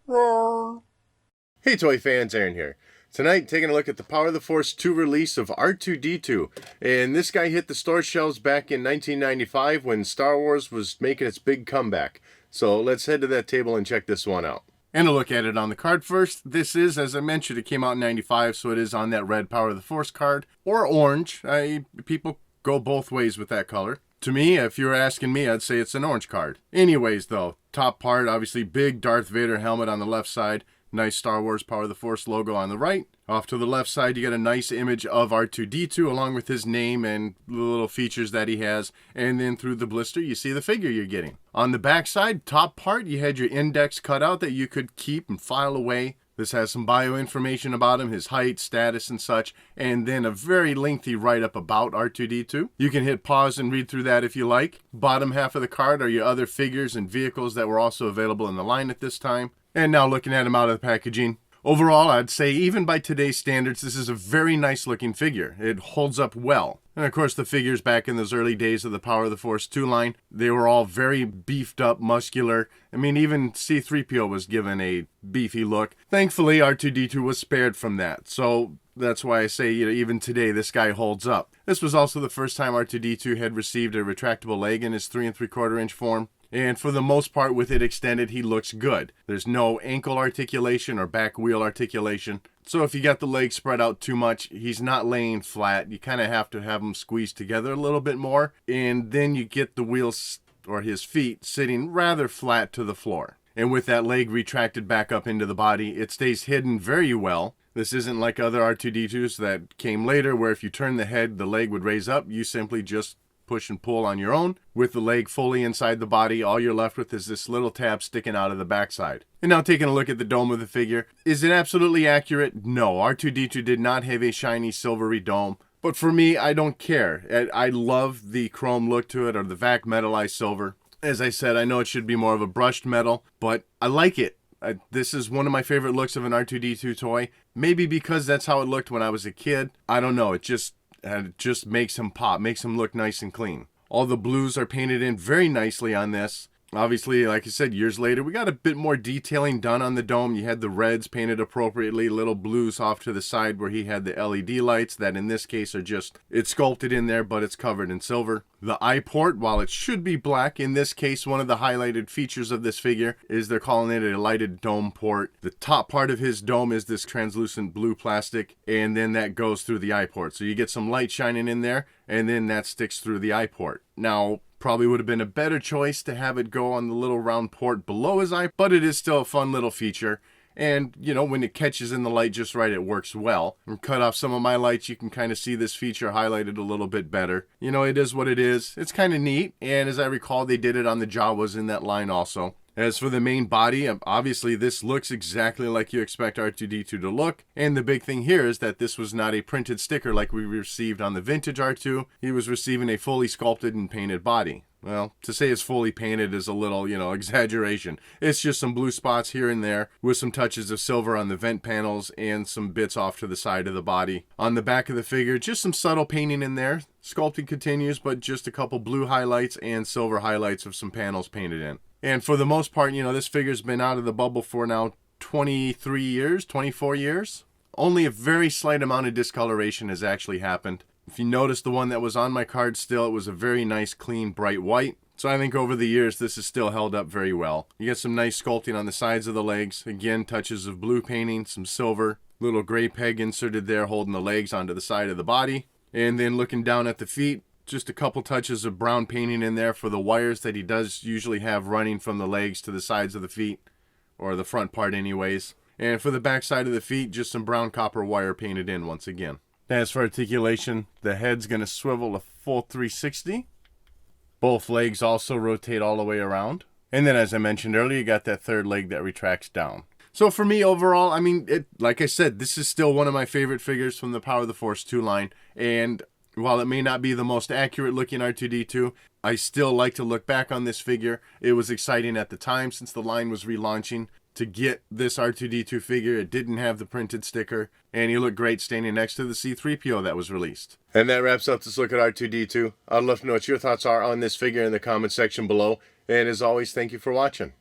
Well, Hey toy fans, Aaron here. Tonight, taking a look at the Power of the Force 2 release of R2-D2. And this guy hit the store shelves back in 1995 when Star Wars was making its big comeback. So let's head to that table and check this one out. And a look at it on the card first. This is, as I mentioned, it came out in 95, so it is on that red Power of the Force card. Or orange. People go both ways with that color. To me, if you were asking me, I'd say it's an orange card. Anyways, though, top part, obviously big Darth Vader helmet on the left side. Nice Star Wars Power of the Force logo on the right. Off to the left side, you get a nice image of R2-D2 along with his name and the little features that he has. And then through the blister, you see the figure you're getting. On the back side, top part, you had your index cut out that you could keep and file away. This has some bio information about him, his height, status, and such, and then a very lengthy write-up about R2-D2. You can hit pause and read through that if you like. Bottom half of the card are your other figures and vehicles that were also available in the line at this time. And now looking at him out of the packaging. Overall, I'd say even by today's standards, this is a very nice looking figure. It holds up well. And of course, the figures back in those early days of the Power of the Force 2 line, they were all very beefed up, muscular. I mean, even C-3PO was given a beefy look. Thankfully, R2-D2 was spared from that. So that's why I say, even today, this guy holds up. This was also the first time R2-D2 had received a retractable leg in his 3 3/4 inch form. And for the most part, with it extended, he looks good. There's no ankle articulation or back wheel articulation. So if you got the legs spread out too much, he's not laying flat. You kind of have to have them squeezed together a little bit more. And then you get the wheels or his feet sitting rather flat to the floor. And with that leg retracted back up into the body, it stays hidden very well. This isn't like other R2-D2s that came later where if you turn the head, the leg would raise up. You simply just push and pull on your own. With the leg fully inside the body, all you're left with is this little tab sticking out of the backside. And now taking a look at the dome of the figure. Is it absolutely accurate? No, R2-D2 did not have a shiny silvery dome. But for me, I don't care. I love the chrome look to it, or the VAC metallized silver. As I said, I know it should be more of a brushed metal, but I like it. This is one of my favorite looks of an R2-D2 toy. Maybe because that's how it looked when I was a kid. I don't know, it just makes him pop, makes him look nice and clean. All the blues are painted in very nicely on this. Obviously, like I said, years later, we got a bit more detailing done on the dome. You had the reds painted appropriately, little blues off to the side where he had the LED lights that in this case are just, it's sculpted in there, but it's covered in silver. The eye port, while it should be black, in this case, one of the highlighted features of this figure is they're calling it a lighted dome port. The top part of his dome is this translucent blue plastic, and then that goes through the eye port. So you get some light shining in there, and then that sticks through the eye port. Now, probably would have been a better choice to have it go on the little round port below his eye, but it is still a fun little feature. And, when it catches in the light just right, it works well. And cut off some of my lights, you can kind of see this feature highlighted a little bit better. It is what it is. It's kind of neat, and as I recall, they did it on the Jawas in that line also. As for the main body, obviously this looks exactly like you expect R2-D2 to look, and the big thing here is that this was not a printed sticker like we received on the vintage R2. He was receiving a fully sculpted and painted body. Well, to say it's fully painted is a little, exaggeration. It's just some blue spots here and there with some touches of silver on the vent panels and some bits off to the side of the body. On the back of the figure, just some subtle painting in there. Sculpting continues, but just a couple blue highlights and silver highlights of some panels painted in. And for the most part, this figure's been out of the bubble for now 23 years, 24 years. Only a very slight amount of discoloration has actually happened. If you notice the one that was on my card still, it was a very nice, clean, bright white. So I think over the years, this has still held up very well. You get some nice sculpting on the sides of the legs. Again, touches of blue painting, some silver. Little gray peg inserted there holding the legs onto the side of the body. And then looking down at the feet, just a couple touches of brown painting in there for the wires that he does usually have running from the legs to the sides of the feet, or the front part anyways. And for the back side of the feet, just some brown copper wire painted in once again. As for articulation, the head's going to swivel a full 360. Both legs also rotate all the way around. And then as I mentioned earlier, you got that third leg that retracts down. So for me overall, like I said, this is still one of my favorite figures from the Power of the Force 2 line. And while it may not be the most accurate looking R2-D2, I still like to look back on this figure. It was exciting at the time since the line was relaunching to get this R2-D2 figure. It didn't have the printed sticker, and he looked great standing next to the C-3PO that was released. And that wraps up this look at R2-D2. I'd love to know what your thoughts are on this figure in the comment section below. And as always, thank you for watching.